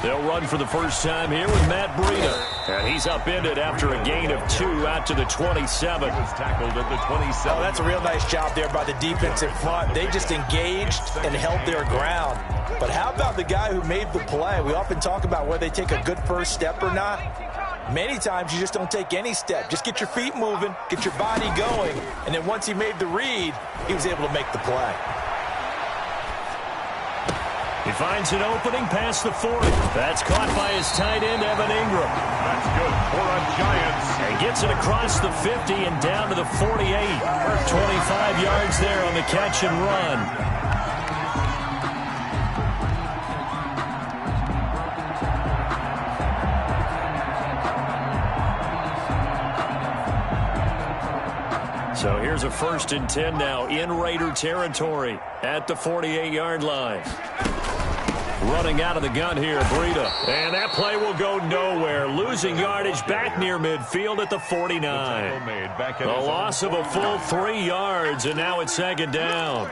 They'll run for the first time here with Matt Breida. And he's upended after a gain of 2 out to the 27. He was tackled at the 27. Oh, that's a real nice job there by the defensive front. They just engaged and held their ground. But how about the guy who made the play? We often talk about whether they take a good first step or not. Many times you just don't take any step. Just get your feet moving, get your body going, and then once he made the read, he was able to make the play. He finds an opening past the 40. That's caught by his tight end, Evan Ingram. That's good for a Giants. And gets it across the 50 and down to the 48. 25 yards there on the catch and run. So here's a 1st and 10 now in Raider territory at the 48-yard line. Running out of the gun here, Breida. And that play will go nowhere. Losing yardage back near midfield at the 49. A loss of a full 3 yards, and now it's 2nd down.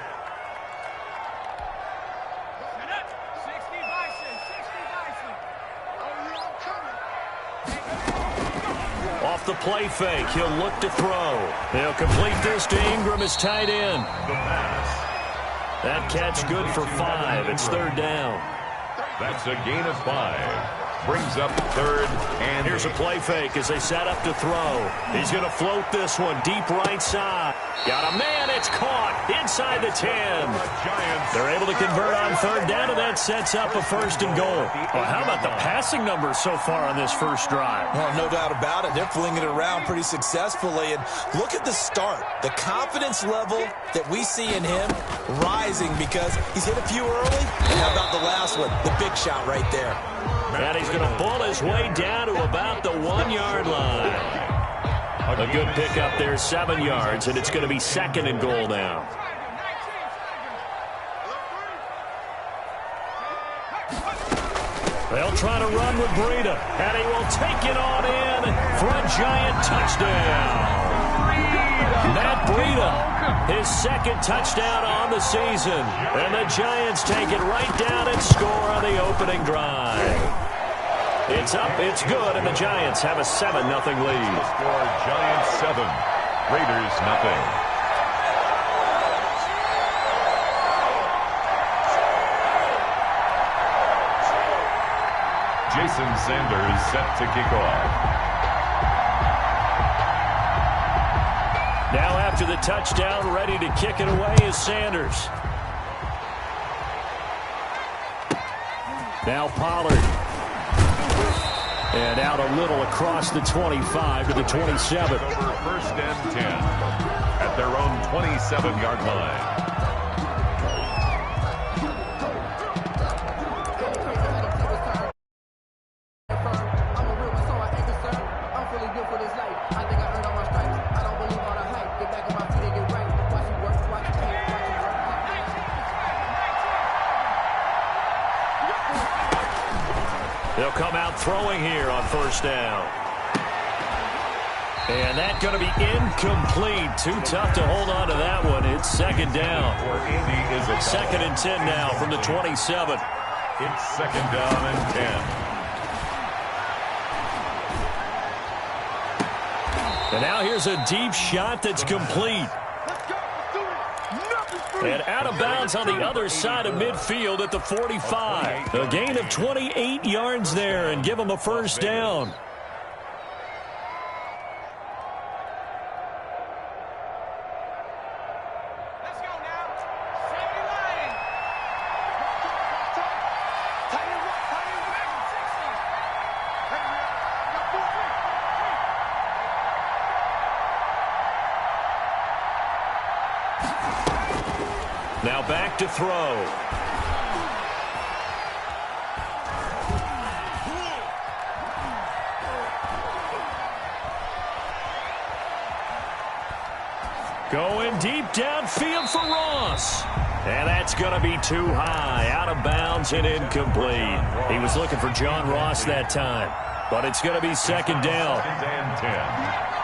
Off the play fake, he'll look to throw. He'll complete this to Ingram as tight end. That catch good for 5. It's 3rd down. That's a gain of 5. Brings up 3rd and here's a play fake as they set up to throw. He's going to float this one deep right side. Got a man. It's caught inside the 10. They're able to convert on 3rd down, and that sets up a 1st and goal. Well, how about the passing numbers so far on this first drive? Well, no doubt about it. They're flinging it around pretty successfully. And look at the start. The confidence level that we see in him rising because he's hit a few early. And how about the last one? The big shot right there. And he's going to pull his way down to about the 1-yard line. A good pickup there, 7 yards, and it's going to be 2nd and goal now. They'll try to run with Breida, and he will take it on in for a Giant touchdown. Matt Breida, his 2nd touchdown on the season, and the Giants take it right down and score on the opening drive. It's up, it's good, and the Giants have a 7-0 lead. Score Giants 7, Raiders 0. Jason Sanders set to kick off. Now after the touchdown, ready to kick it away is Sanders. Now Pollard. And out a little across the 25 to the 27. 1st and 10 at their own 27-yard line. They'll come out throwing here on 1st down. And that's going to be incomplete. Too tough to hold on to that one. It's 2nd down. 2nd and 10 now from the 27. It's 2nd down and 10. And now here's a deep shot that's complete. And out of bounds on the other side of midfield at the 45. A gain of 28 yards there and give them a 1st down. Now back to throw. Going deep downfield for Ross. And that's going to be too high. Out of bounds and incomplete. He was looking for John Ross that time. But it's going to be 2nd down. 2nd and 10.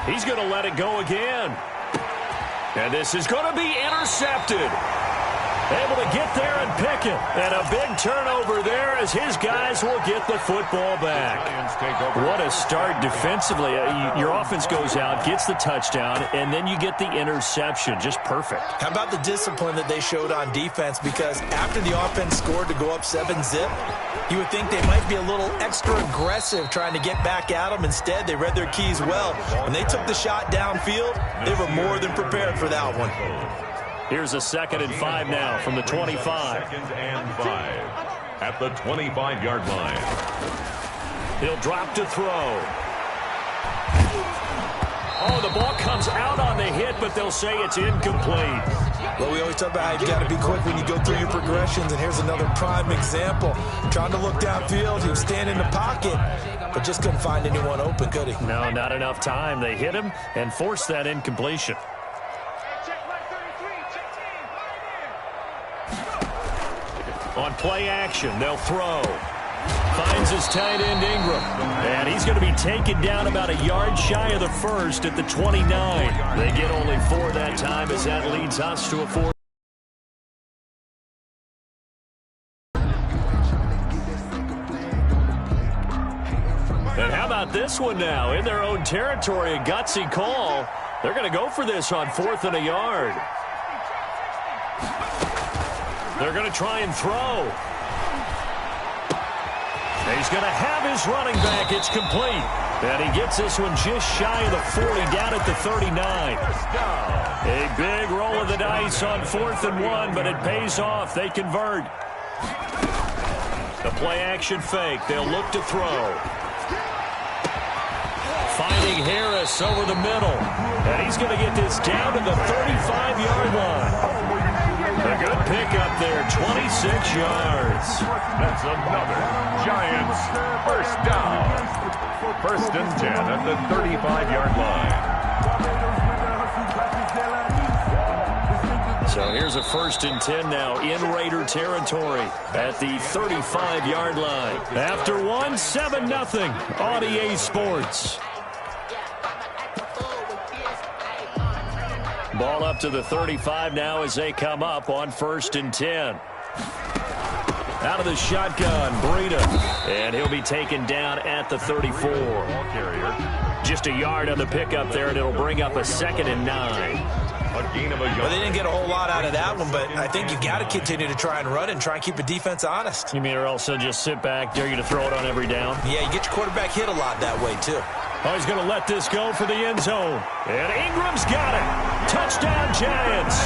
He's going to let it go again. And this is going to be intercepted. Able to get there and pick it. And a big turnover there as his guys will get the football back. What a start defensively. Your offense goes out, gets the touchdown, and then you get the interception. Just perfect. How about the discipline that they showed on defense? Because after the offense scored to go up 7-zip, you would think they might be a little extra aggressive trying to get back at them. Instead, they read their keys well. When they took the shot downfield, they were more than prepared for that one. Here's a 2nd and 5 now from the 25. 2nd and 5 at the 25-yard line. He'll drop to throw. Oh, the ball comes out on the hit, but they'll say it's incomplete. Well, we always talk about how you got to be quick when you go through your progressions, and here's another prime example. Trying to look downfield, he was standing in the pocket, but just couldn't find anyone open, could he? No, not enough time. They hit him and forced that incompletion. On play action, they'll throw. Finds his tight end, Ingram. And he's going to be taken down about a yard shy of the first at the 29. They get only 4 that time as that leads us to a 4. And how about this one now? In their own territory, a gutsy call. They're going to go for this on 4th and a yard. They're going to try and throw. He's going to have his running back. It's complete. And he gets this one just shy of the 40, down at the 39. A big roll of the dice on 4th and 1, but it pays off. They convert. The play-action fake. They'll look to throw. Finding Harris over the middle. And he's going to get this down to the 35-yard line. A good pickup there, 26 yards. That's another Giants first down. 1st and 10 at the 35-yard line. So here's a 1st and 10 now in Raider territory at the 35-yard line. After 7-0 on EA Sports. Ball up to the 35 now as they come up on 1st and 10. Out of the shotgun, Breida. And he'll be taken down at the 34. Just a yard on the pickup there, and it'll bring up a 2nd and 9. A gain of a yard. Well, they didn't get a whole lot out of that one, but I think you got to continue to try and run and try and keep the defense honest. You mean or else they'll just sit back, dare you to throw it on every down? Yeah, you get your quarterback hit a lot that way, too. Oh, he's going to let this go for the end zone. And Ingram's got it. Touchdown, Giants.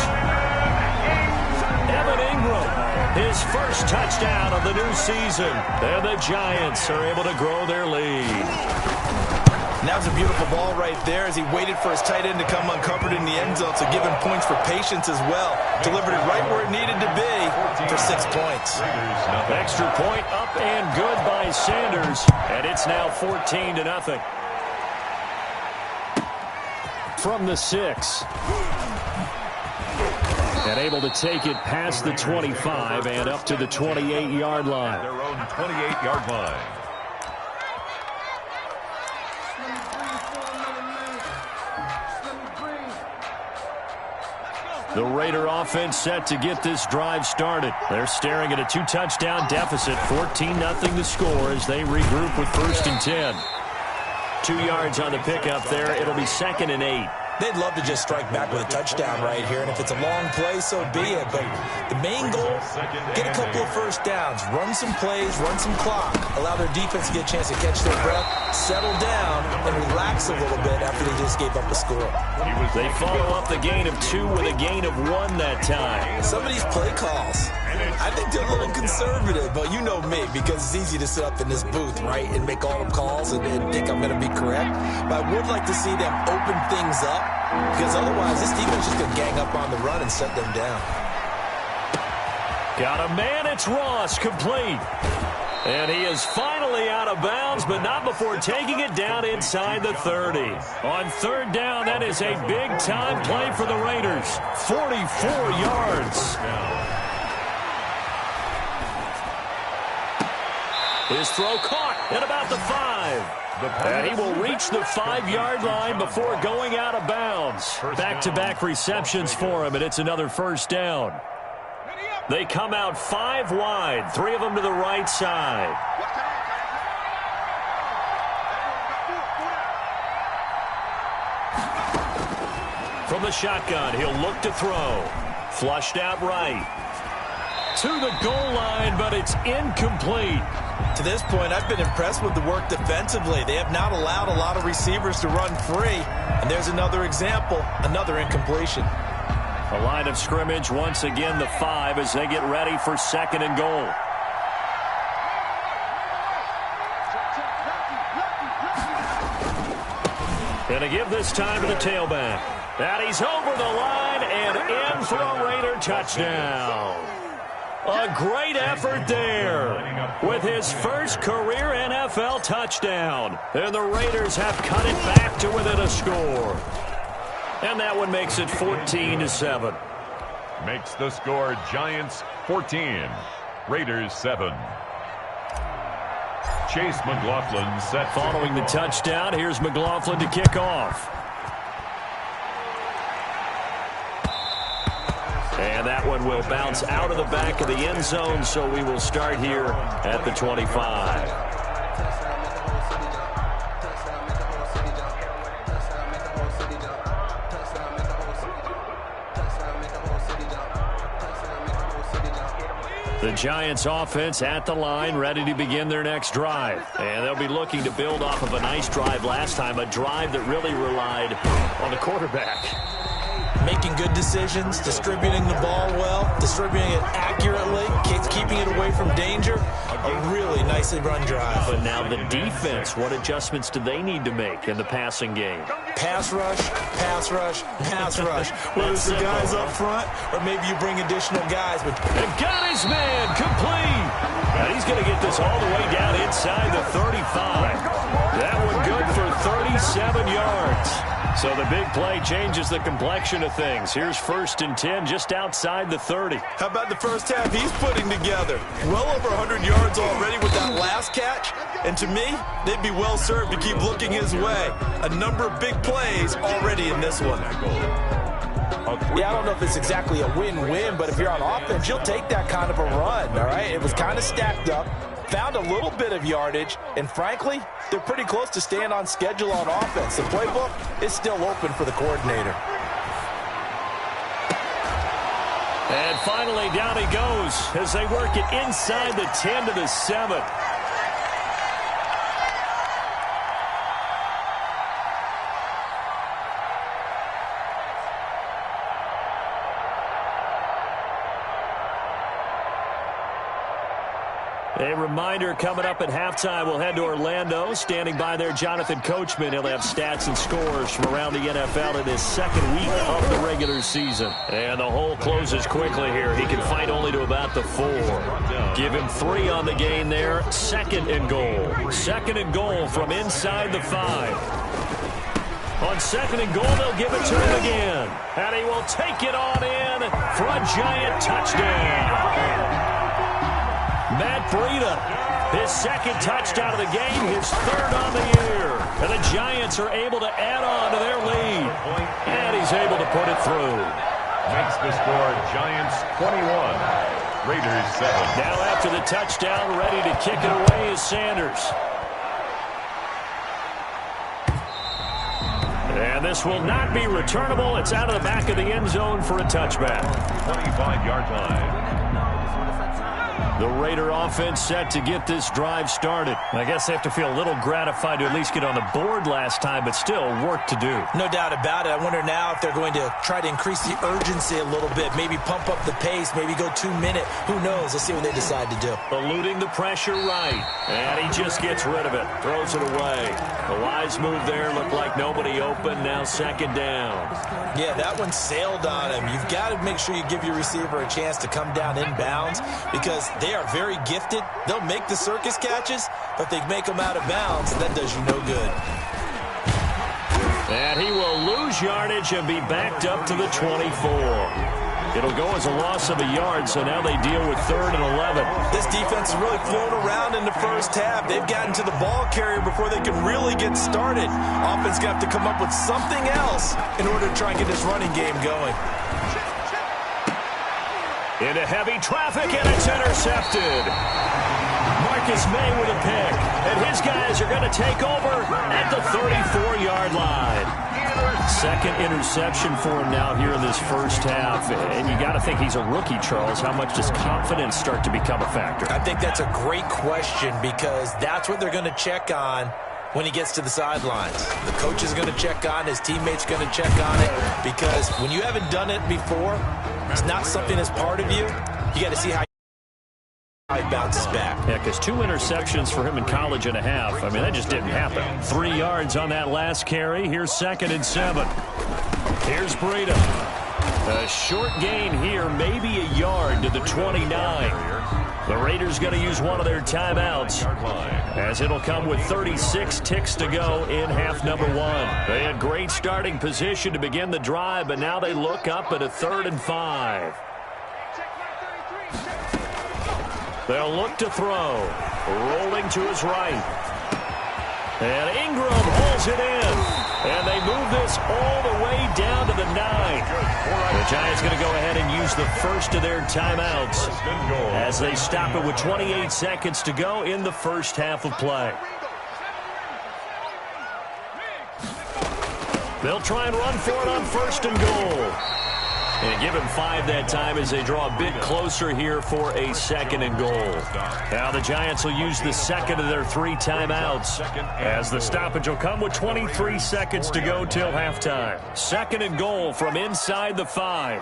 Evan Ingram, his first touchdown of the new season. And the Giants are able to grow their lead. And that was a beautiful ball right there as he waited for his tight end to come uncovered in the end zone, so give him points for patience as well. Delivered it right where it needed to be for 6 points. Extra point up and good by Sanders. And it's now 14-0. From the 6. And able to take it past the 25 and up to the 28-yard line. Their own 28-yard line. The Raider offense set to get this drive started. They're staring at a 2-touchdown deficit, 14-0 the score as they regroup with 1st and 10. 2 yards on the pickup there. It'll be 2nd and 8. They'd love to just strike back with a touchdown right here, and if it's a long play, so be it. But the main goal, get a couple of first downs, run some plays, run some clock, allow their defense to get a chance to catch their breath, settle down, and relax a little bit after they just gave up a score. They follow up the gain of 2 with a gain of 1 that time. Some of these play calls, I think they're a little conservative, but you know me, because it's easy to sit up in this booth, right, and make all the calls and think I'm going to be correct. But I would like to see them open things up, because otherwise this defense is just going to gang up on the run and set them down. Got a man, it's Ross, complete. And he is finally out of bounds, but not before taking it down inside the 30. On 3rd down, that is a big-time play for the Raiders. 44 yards. His throw caught. at about the 5. And he will reach the 5-yard line before going out of bounds. Back-to-back receptions for him, and it's another first down. They come out 5 wide, 3 of them to the right side. From the shotgun, he'll look to throw. Flushed out right. To the goal line, but it's incomplete. To this point, I've been impressed with the work defensively. They have not allowed a lot of receivers to run free. And there's another example, another incompletion. A line of scrimmage, once again the 5 as they get ready for 2nd and goal. Gonna give this time to the tailback. And he's over the line and in for a Raider touchdown. A great effort there with his first career NFL touchdown. And the Raiders have cut it back to within a score. And that one makes it 14-7. Makes the score Giants 14, Raiders 7. Chase McLaughlin set. Following the touchdown, here's McLaughlin to kick off. And that one will bounce out of the back of the end zone, so we will start here at the 25. The Giants offense at the line, ready to begin their next drive. And they'll be looking to build off of a nice drive last time, a drive that really relied on the quarterback. Making good decisions, distributing the ball well, distributing it accurately, keeping it away from danger. A really nicely run drive. But now the defense, what adjustments do they need to make in the passing game? Pass rush, pass rush, pass rush. Whether it's the guys up front or maybe you bring additional guys. And got his man complete. And he's going to get this all the way down inside the 35. That one good for 37 yards. So the big play changes the complexion of things. Here's 1st and 10 just outside the 30. How about the first half he's putting together? Well over 100 yards already with that last catch. And to me, they'd be well served to keep looking his way. A number of big plays already in this one. Yeah, I don't know if it's exactly a win-win, but if you're on offense, you'll take that kind of a run, all right? It was kind of stacked up. Found a little bit of yardage, and frankly, they're pretty close to staying on schedule on offense. The playbook is still open for the coordinator. And finally, down he goes as they work it inside the 10 to the 7. A reminder, coming up at halftime, we'll head to Orlando. Standing by there, Jonathan Coachman. He'll have stats and scores from around the NFL in his 2nd week of the regular season. And the hole closes quickly here. He can fight only to about the 4. Give him 3 on the gain there. 2nd and goal. 2nd and goal from inside the 5. On 2nd and goal, they'll give it to him again. And he will take it on in for a Giant touchdown. Matt Breida, his 2nd touchdown of the game, his 3rd on the year. And the Giants are able to add on to their lead. And he's able to put it through. Makes the score Giants 21, Raiders 7. Now after the touchdown, ready to kick it away is Sanders. And this will not be returnable. It's out of the back of the end zone for a touchback. 25-yard line. The Raider offense set to get this drive started. I guess they have to feel a little gratified to at least get on the board last time, but still work to do. No doubt about it. I wonder now if they're going to try to increase the urgency a little bit, maybe pump up the pace, maybe go 2-minute. Who knows? Let's see what they decide to do. Eluding the pressure right, and he just gets rid of it, throws it away. The wise move there, looked like nobody open, now 2nd down. Yeah, that one sailed on him. You've got to make sure you give your receiver a chance to come down inbounds because they are very gifted. They'll make the circus catches, but they make them out of bounds, and that does you no good. And he will lose yardage and be backed up to the 24. It'll go as a loss of a yard, so now they deal with 3rd and 11. This defense is really flown around in the first half. They've gotten to the ball carrier before they can really get started. Offense going to have to come up with something else in order to try and get this running game going. Into heavy traffic, and it's intercepted. Marcus May with a pick, and his guys are going to take over at the 34-yard line. Second interception for him now here in this first half. And you got to think he's a rookie, Charles. How much does confidence start to become a factor? I think that's a great question because that's what they're going to check on when he gets to the sidelines. The coach is going to check on, his teammates going to check on it, because when you haven't done it before, it's not something that's part of you. You got to see how he bounces back. Yeah, because 2 interceptions for him in college and a half. I mean, that just didn't happen. 3 yards on that last carry. Here's 2nd and 7. Here's Breida. A short gain here, maybe a yard to the 29. The Raiders going to use one of their timeouts, as it'll come with 36 ticks to go in half number 1. They had great starting position to begin the drive, but now they look up at a 3rd and 5. They'll look to throw. Rolling to his right. And Ingram holds it in. And they move this all the way down to the 9. The Giants going to go ahead and use the first of their timeouts as they stop it with 28 seconds to go in the first half of play. They'll try and run for it on 1st and goal. And give him 5 that time as they draw a bit closer here for a 2nd and goal. Now the Giants will use the second of their 3 timeouts as the stoppage will come with 23 seconds to go till halftime. 2nd and goal from inside the 5.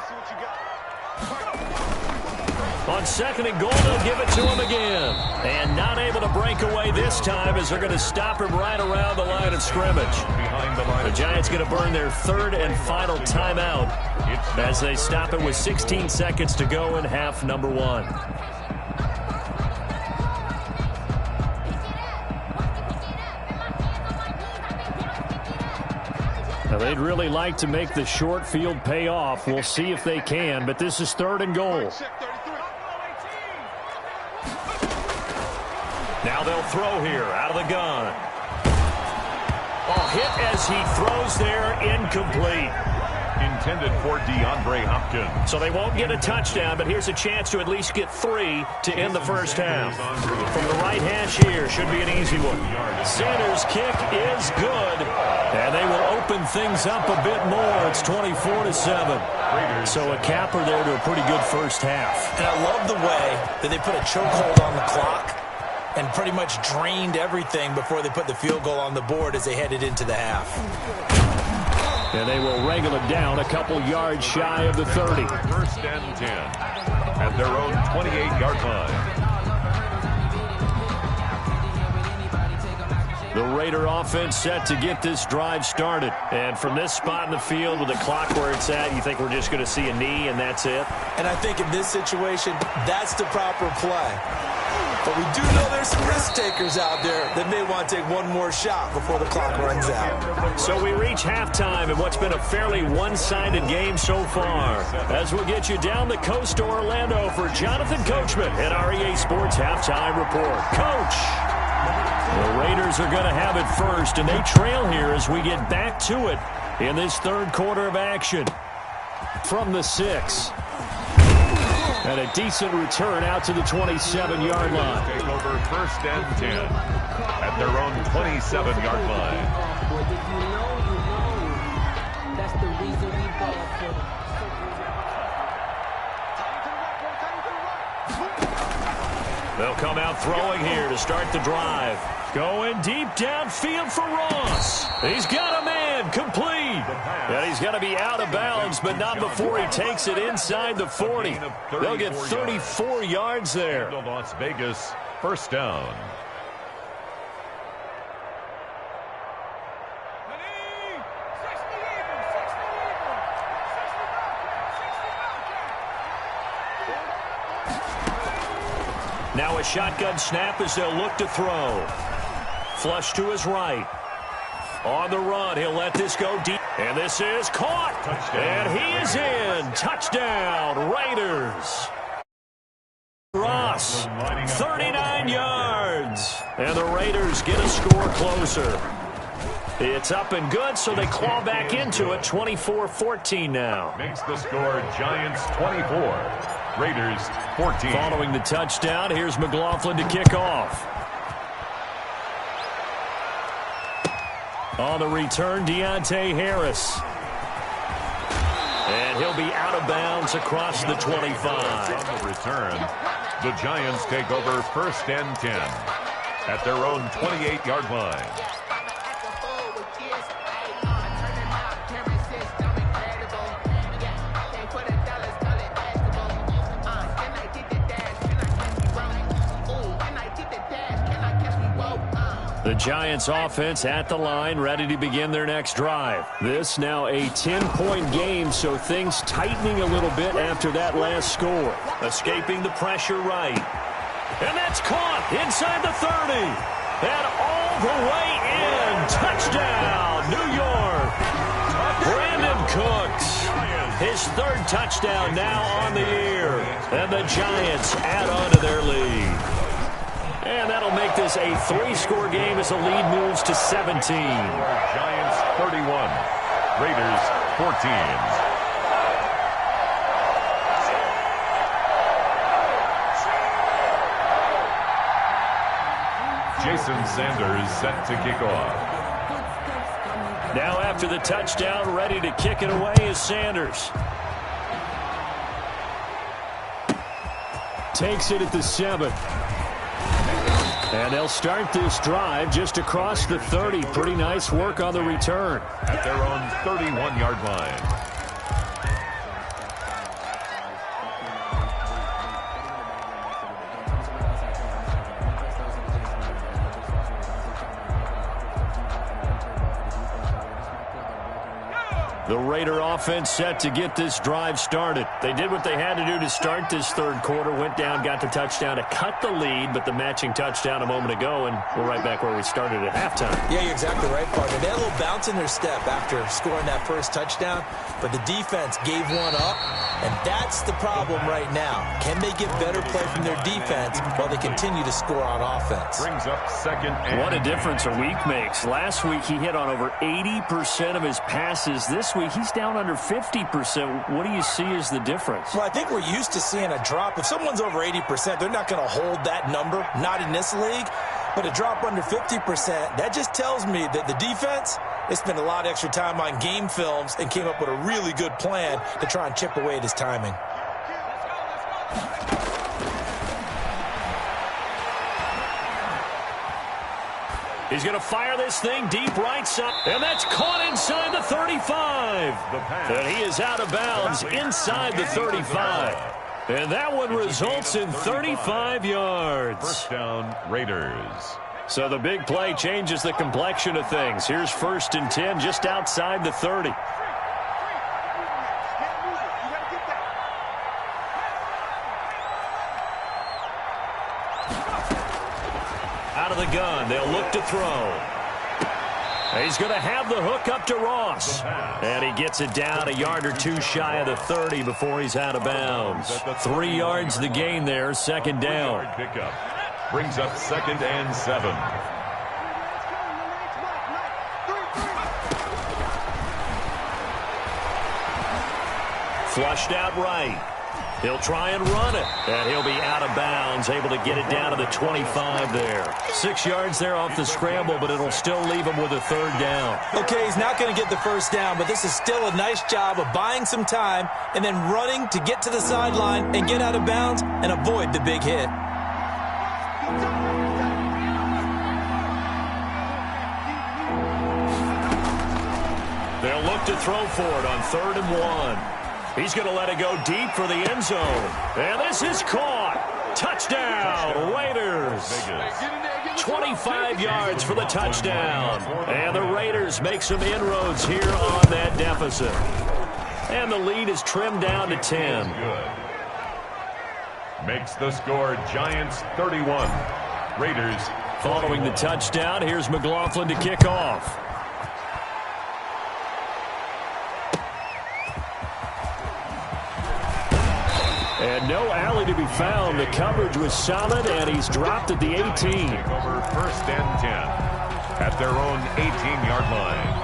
On 2nd and goal, they'll give it to him again. And not able to break away this time as they're going to stop him right around the line of scrimmage. The Giants going to burn their 3rd and final timeout as they stop it with 16 seconds to go in half number 1. Now they'd really like to make the short field pay off. We'll see if they can, but this is 3rd and goal. Now they'll throw here out of the gun. Oh, hit as he throws there, incomplete. Intended for DeAndre Hopkins. So they won't get a touchdown, but here's a chance to at least get 3 to end the first half. From the right hash here, should be an easy one. Sanders' kick is good, and they will open things up a bit more. It's 24-7. So a capper there to a pretty good first half. And I love the way that they put a chokehold on the clock and pretty much drained everything before they put the field goal on the board as they headed into the half. And they will wrangle it down a couple yards shy of the 30. 1st and 10 at their own 28-yard line. The Raider offense set to get this drive started. And from this spot in the field with the clock where it's at, you think we're just going to see a knee and that's it? And I think in this situation, that's the proper play. But we do know there's some risk takers out there that may want to take one more shot before the clock runs out. So we reach halftime in what's been a fairly one-sided game so far. As we'll get you down the coast to Orlando for Jonathan Coachman at our EA Sports Halftime Report. Coach! The Raiders are going to have it first, and they trail here as we get back to it in this 3rd quarter of action. From the 6. And a decent return out to the 27-yard line. Take over 1st and 10 at their own 27-yard line. That's the reason we ball for. They'll come out throwing here to start the drive. Going deep downfield for Ross. He's got a man, complete. And he's going to be out of bounds, but not before he takes it inside the 40. They'll get 34 yards there. Las Vegas, 1st down. Now a shotgun snap as they'll look to throw. Flush to his right. On the run, he'll let this go deep. And this is caught. And he is in. Touchdown, Raiders. Ross, 39 yards. And the Raiders get a score closer. It's up and good, so they claw back into it, 24-14 now. Makes the score Giants 24, Raiders 14. Following the touchdown, here's McLaughlin to kick off. On the return, Deontay Harris. And he'll be out of bounds across the 25. On the return, the Giants take over 1st and 10 at their own 28-yard line. The Giants offense at the line, ready to begin their next drive. This now a 10-point game, so things tightening a little bit after that last score. Escaping the pressure right. And that's caught inside the 30. And all the way in. Touchdown, New York. Brandon Cooks. His 3rd touchdown now on the year. And the Giants add on to their lead. And that'll make this a 3-score game as the lead moves to 17. Giants 31, Raiders 14. Jason Sanders set to kick off. Now after the touchdown, ready to kick it away is Sanders. Takes it at the 7. And they'll start this drive just across the 30. Pretty nice work on the return. At their own 31-yard line. The Raider offense set to get this drive started. They did what they had to do to start this 3rd quarter, went down, got the touchdown to cut the lead, but the matching touchdown a moment ago, and we're right back where we started at halftime. Yeah, you're exactly right, partner. They had a little bounce in their step after scoring that first touchdown, but the defense gave one up, and that's the problem right now. Can they get better play from their defense while they continue to score on offense? Brings up 2nd and what a difference a week makes. Last week he hit on over 80% of his passes. This week he's down under 50%. What do you see as the difference? Well, I think we're used to seeing a drop. If someone's over 80%, they're not going to hold that number, not in this league. But a drop under 50%, that just tells me that the defense, they spent a lot of extra time on game films and came up with a really good plan to try and chip away at his timing. He's going to fire this thing deep right side. And that's caught inside the 35. And he is out of bounds inside the 35. And that one results in 35 yards. 1st down, Raiders. So the big play changes the complexion of things. Here's 1st and 10 just outside the 30. Out of the gun, they'll look to throw. He's going to have the hook up to Ross. And he gets it down a yard or 2 shy of the 30 before he's out of bounds. 3 yards the gain there, 2nd down. Pickup. Brings up 2nd and 7. Flushed out right. He'll try and run it. And he'll be out of bounds, able to get it down to the 25 there. 6 yards there off the scramble, but it'll still leave him with a 3rd down. Okay, he's not going to get the 1st down, but this is still a nice job of buying some time and then running to get to the sideline and get out of bounds and avoid the big hit. They'll look to throw for it on 3rd and 1. He's going to let it go deep for the end zone. And this is caught. Touchdown, Raiders. 25 yards for the touchdown. And the Raiders make some inroads here on that deficit. And the lead is trimmed down to 10. Makes the score Giants 31. Raiders. Following the touchdown, here's McLaughlin to kick off. And no alley to be found. The coverage was solid, and he's dropped at the 18. Over 1st and 10 at their own 18-yard line.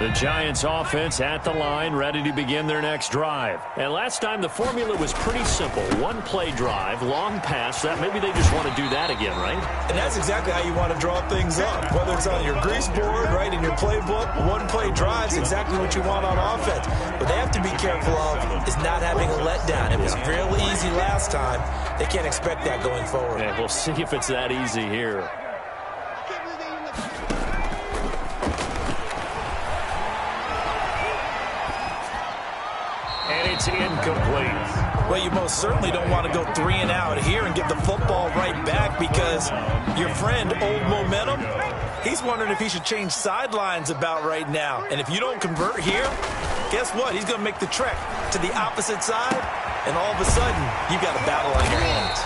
The Giants offense at the line, ready to begin their next drive. And last time the formula was pretty simple. One-play drive, long pass. That maybe they just want to do that again, right? And that's exactly how you want to draw things up. Whether it's on your grease board, right, in your playbook, one-play drive is exactly what you want on offense. What they have to be careful of is not having a letdown. It was really easy last time. They can't expect that going forward. And we'll see if it's that easy here. It's incomplete. Well, you most certainly don't want to go 3 and out here and give the football right back because your friend, Old Momentum, he's wondering if he should change sidelines about right now. And if you don't convert here, guess what? He's going to make the trek to the opposite side, and all of a sudden, you've got a battle on your hands.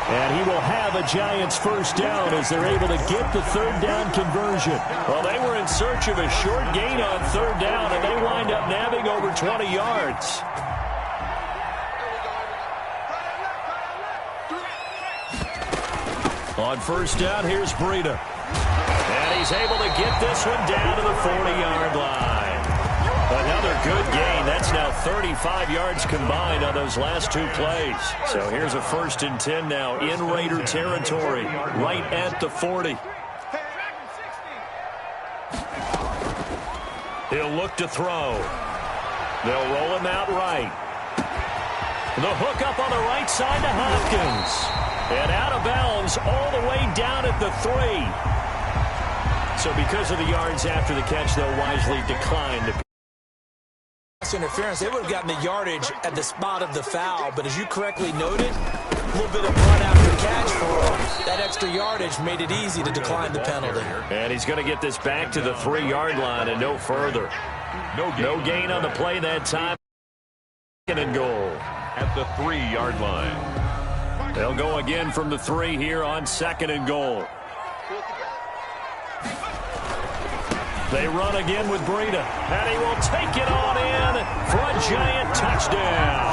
And he will have a Giants first down as they're able to get the third down conversion. Well, they were in search of a short gain on third down, and they wind up nabbing over 20 yards. On first down, here's Breida. And he's able to get this one down to the 40-yard line. Another good gain. That's now 35 yards combined on those last 2 plays. So here's a 1st and 10 now in Raider territory, right at the 40. He'll look to throw. They'll roll him out right. The hook up on the right side to Hopkins. And out of bounds all the way down at the 3. So because of the yards after the catch, they'll wisely decline to interference. They would have gotten the yardage at the spot of the foul, but as you correctly noted, a little bit of run after catch for that extra yardage made it easy to decline the penalty. And he's going to get this back to the 3-yard line and no further. No gain on the play that time. Second and goal. At the 3-yard line. They'll go again from the 3 here on 2nd and goal. They run again with Breida, and he will take it on in for a Giant touchdown.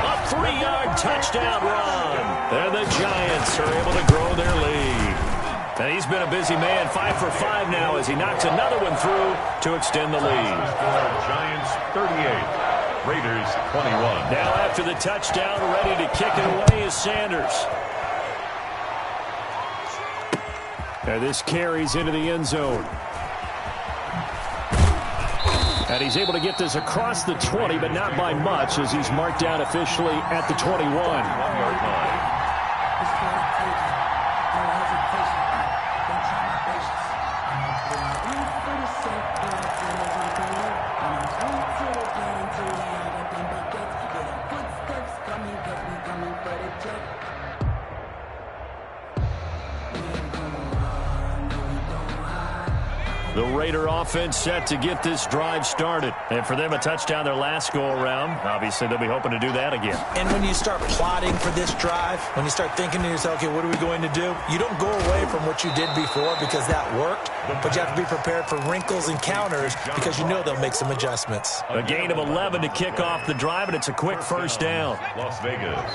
A 3-yard touchdown run. And the Giants are able to grow their lead. And he's been a busy man, 5 for 5 now as he knocks another one through to extend the lead. Giants 38, Raiders 21. Now after the touchdown, ready to kick it away is Sanders. And this carries into the end zone. And he's able to get this across the 20, but not by much as he's marked down officially at the 21. 1-yard line. The Raider offense set to get this drive started. And for them, a touchdown their last go-around. Obviously, they'll be hoping to do that again. And when you start plotting for this drive, when you start thinking to yourself, okay, what are we going to do? You don't go away from what you did before because that worked, but you have to be prepared for wrinkles and counters because you know they'll make some adjustments. A gain of 11 to kick off the drive, and it's a quick first down. Las Vegas.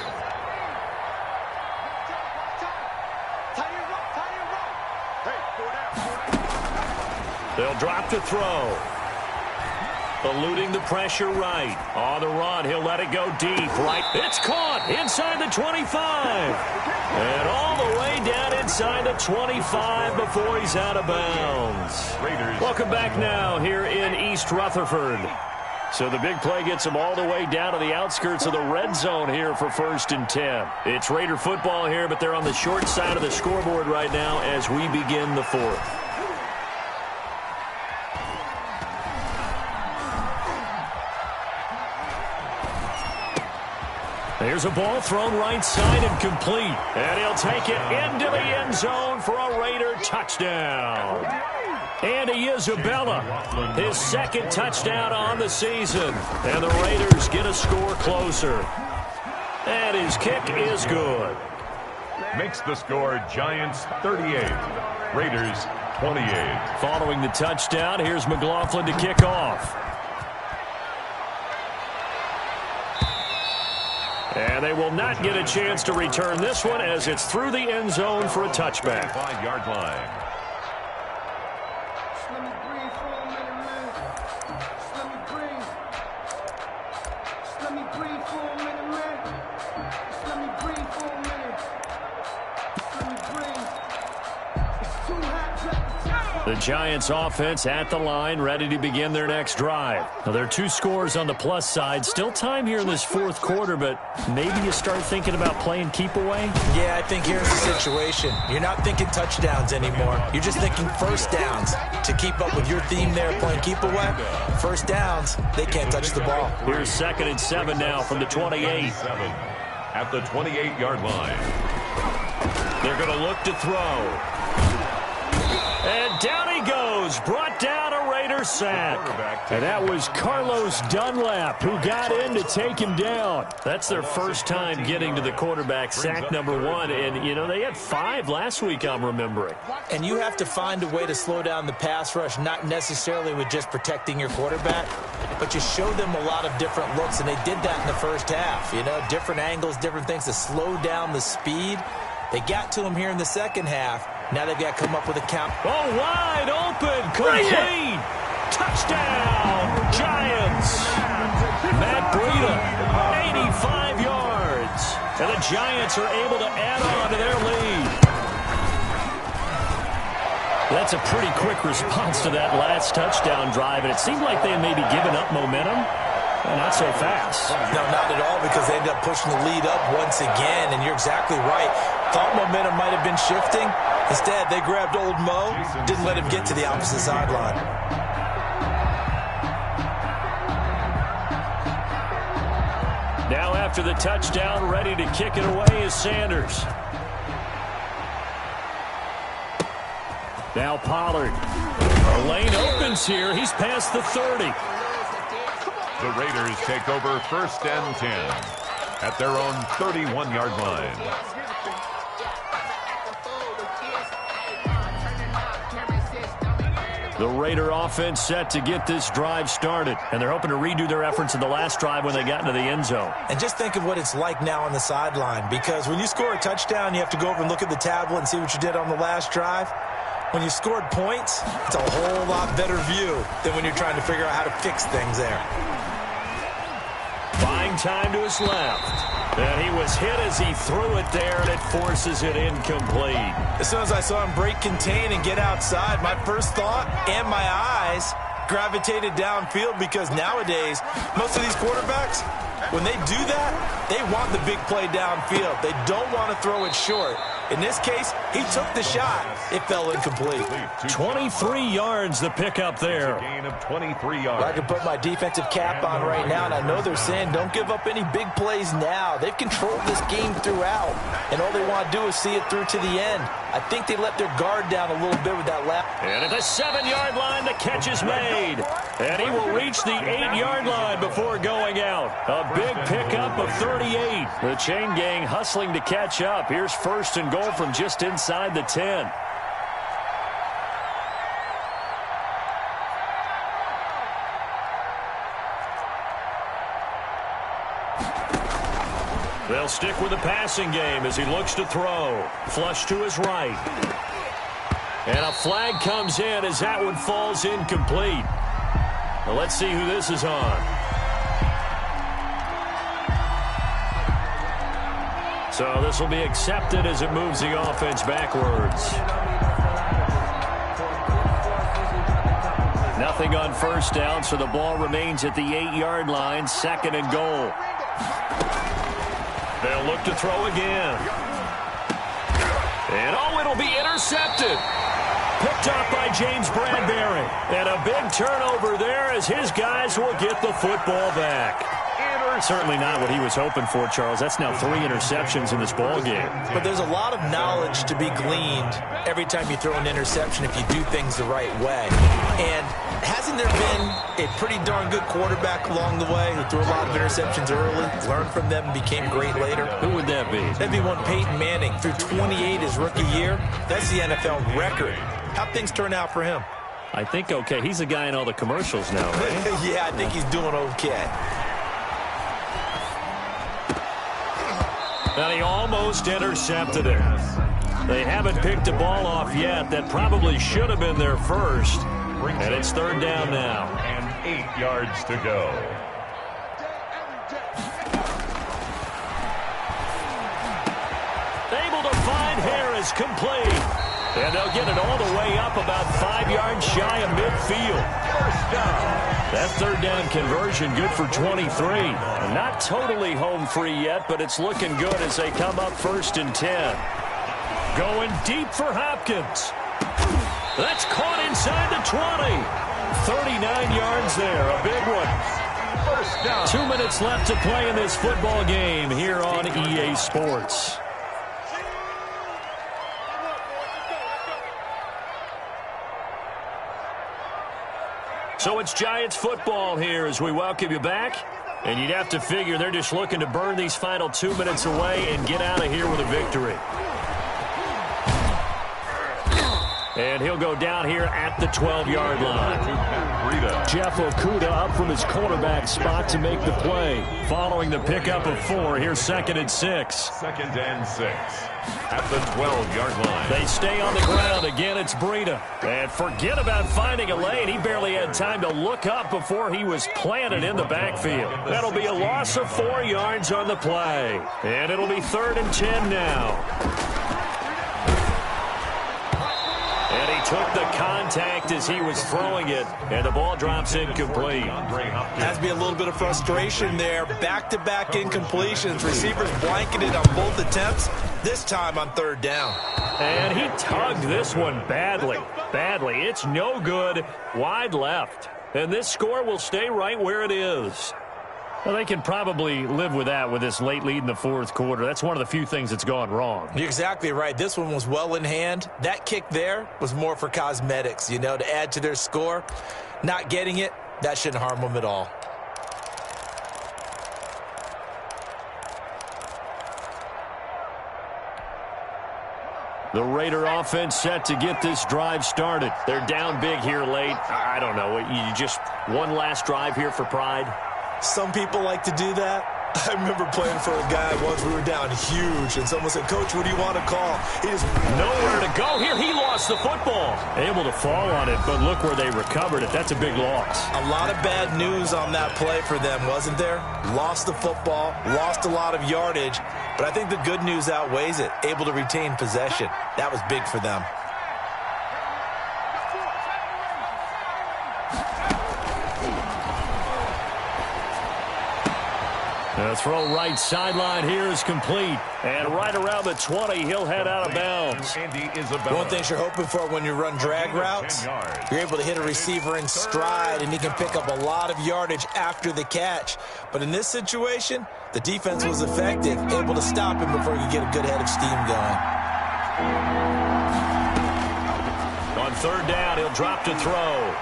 They'll drop to throw. Eluding the pressure right. On the run, he'll let it go deep. Right, it's caught inside the 25. And all the way down inside the 25 before he's out of bounds. Welcome back now here in East Rutherford. So the big play gets them all the way down to the outskirts of the red zone here for 1st and 10. It's Raider football here, but they're on the short side of the scoreboard right now as we begin the 4th. There's a ball thrown right side and complete. And he'll take it into the end zone for a Raider touchdown. Andy Isabella, his 2nd touchdown on the season. And the Raiders get a score closer. And his kick is good. Makes the score Giants 38, Raiders 28. Following the touchdown, here's McLaughlin to kick off. And they will not get a chance to return this one as it's through the end zone for a touchback. 5-yard line. Let me breathe for a minute, man. Let me breathe. Let me breathe for a minute, man. Let me breathe for a minute. Let me breathe. It's too hot at the top. The Giants offense at the line, ready to begin their next drive. Now, there are 2 scores on the plus side. Still time here in this fourth quarter, but maybe you start thinking about playing keep away? Yeah, I think here's the situation. You're not thinking touchdowns anymore. You're just thinking first downs. To keep up with your theme there, playing keep away, first downs, they can't touch the ball. Here's 2nd and 7 now from the 28. 7 at the 28-yard line. They're going to look to throw. And down he goes, brought down a Raider sack. And that was Carlos Dunlap who got in to take him down. That's their first time getting to the quarterback, sack number 1. And, you know, they had 5 last week, I'm remembering. And you have to find a way to slow down the pass rush, not necessarily with just protecting your quarterback, but you show them a lot of different looks, and they did that in the first half. You know, different angles, different things to slow down the speed. They got to him here in the second half. Now they've got to come up with a count. Oh, wide open, complete. Touchdown, Giants. Matt Breida, 85 yards. And the Giants are able to add on to their lead. That's a pretty quick response to that last touchdown drive, and it seemed like they had maybe given up momentum. Not so fast. No, not at all, because they ended up pushing the lead up once again, and you're exactly right. Thought momentum might have been shifting. Instead, they grabbed old Mo, didn't let him get to the opposite sideline. Now after the touchdown, ready to kick it away is Sanders. Now Pollard. A lane opens here. He's past the 30. The Raiders take over 1st and 10 at their own 31-yard line. The Raider offense set to get this drive started, and they're hoping to redo their efforts in the last drive when they got into the end zone. And just think of what it's like now on the sideline, because when you score a touchdown, you have to go over and look at the tablet and see what you did on the last drive. When you scored points, it's a whole lot better view than when you're trying to figure out how to fix things there. Buying time to his left. And he was hit as he threw it there, and it forces it incomplete. As soon as I saw him break contain and get outside, my first thought and my eyes gravitated downfield, because nowadays, most of these quarterbacks, when they do that, they want the big play downfield. They don't want to throw it short. In this case, he took the shot. It fell incomplete. 23 yards the pickup there. Gain of 23 yards. I can put my defensive cap on right now, and I know they're saying don't give up any big plays now. They've controlled this game throughout, and all they want to do is see it through to the end. I think they let their guard down a little bit with that lap. And at the 7-yard line, the catch is made. And he will reach the 8-yard line before going out. A big pickup of 38. The chain gang hustling to catch up. Here's 1st and goal from just inside the 10. They'll stick with the passing game as he looks to throw. Flush to his right. And a flag comes in as that one falls incomplete. Well, let's see who this is on. So this will be accepted as it moves the offense backwards. Nothing on 1st down, so the ball remains at the 8-yard line. 2nd and goal. They'll look to throw again. And it'll be intercepted. Picked up by James Bradbury. And a big turnover there as his guys will get the football back. Certainly not what he was hoping for, Charles. That's now 3 interceptions in this ball game. But there's a lot of knowledge to be gleaned every time you throw an interception if you do things the right way. And hasn't there been a pretty darn good quarterback along the way who threw a lot of interceptions early, learned from them, and became great later? Who would that be? That'd be one Peyton Manning. Through 28 his rookie year. That's the NFL record How'd things turn out for him? I think okay. He's a guy in all the commercials now, right? Yeah, I think he's doing okay. And he almost intercepted it. They haven't picked a ball off yet. That probably should have been their first. And it's third down now. And 8 yards to go. Able to find Harris, complete. And they'll get it all the way up about 5 yards shy of midfield. First down. That third down conversion good for 23. Not totally home free yet, but it's looking good as they come up 1st and 10. Going deep for Hopkins. That's caught inside the 20. 39 yards there, a big one. First down. 2 minutes left to play in this football game here on EA Sports. So it's Giants football here as we welcome you back. And you'd have to figure they're just looking to burn these final 2 minutes away and get out of here with a victory. And he'll go down here at the 12-yard line. Jeff Okudah up from his cornerback spot to make the play. Following the pickup of 4, here's 2nd and 6. 2nd and 6 at the 12-yard line. They stay on the ground. Again, it's Breida. And forget about finding a lane. He barely had time to look up before he was planted in the backfield. That'll be a loss of 4 yards on the play. And it'll be 3rd and 10 now. And he took the contact as he was throwing it, and the ball drops incomplete. Has to be a little bit of frustration there. Back-to-back incompletions. Receivers blanketed on both attempts, this time on 3rd down. And he tugged this one badly. It's no good. Wide left. And this score will stay right where it is. Well, they can probably live with that with this late lead in the 4th quarter. That's one of the few things that's gone wrong. You're exactly right. This one was well in hand. That kick there was more for cosmetics, to add to their score. Not getting it, that shouldn't harm them at all. The Raider offense set to get this drive started. They're down big here late. I don't know. You just one last drive here for pride? Some people like to do that. I remember playing for a guy once. We were down huge, and someone said, "Coach, what do you want to call?" He just nowhere to go here. He lost the football. Able to fall on it, but look where they recovered it. That's a big loss. A lot of bad news on that play for them, wasn't there? Lost the football, lost a lot of yardage, but I think the good news outweighs it. Able to retain possession. That was big for them. The throw right sideline here is complete. And right around the 20, he'll head out of bounds. One thing you're hoping for when you run drag routes, you're able to hit a receiver in stride, and he can pick up a lot of yardage after the catch. But in this situation, the defense was effective, able to stop him before he could get a good head of steam going. On 3rd down, he'll drop to throw.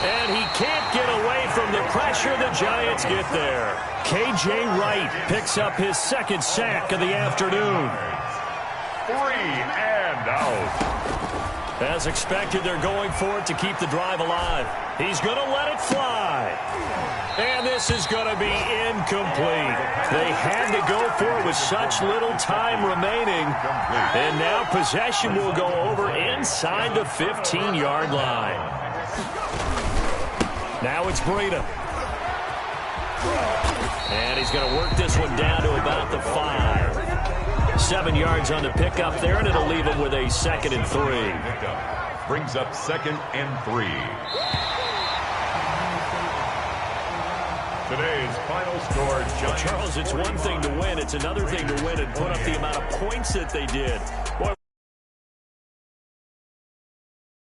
And he can't get away from the pressure. The Giants get there. K.J. Wright picks up his 2nd sack of the afternoon. 3 and out. As expected, they're going for it to keep the drive alive. He's going to let it fly. And this is going to be incomplete. They had to go for it with such little time remaining. And now possession will go over inside the 15-yard line. Now it's Breida. And he's going to work this one down to about the 5. 7 yards on the pickup there, and it'll leave him with a 2nd and 3. Brings up 2nd and 3. Today's final score, Giants. Charles, it's one thing to win. It's another thing to win and put up the amount of points that they did.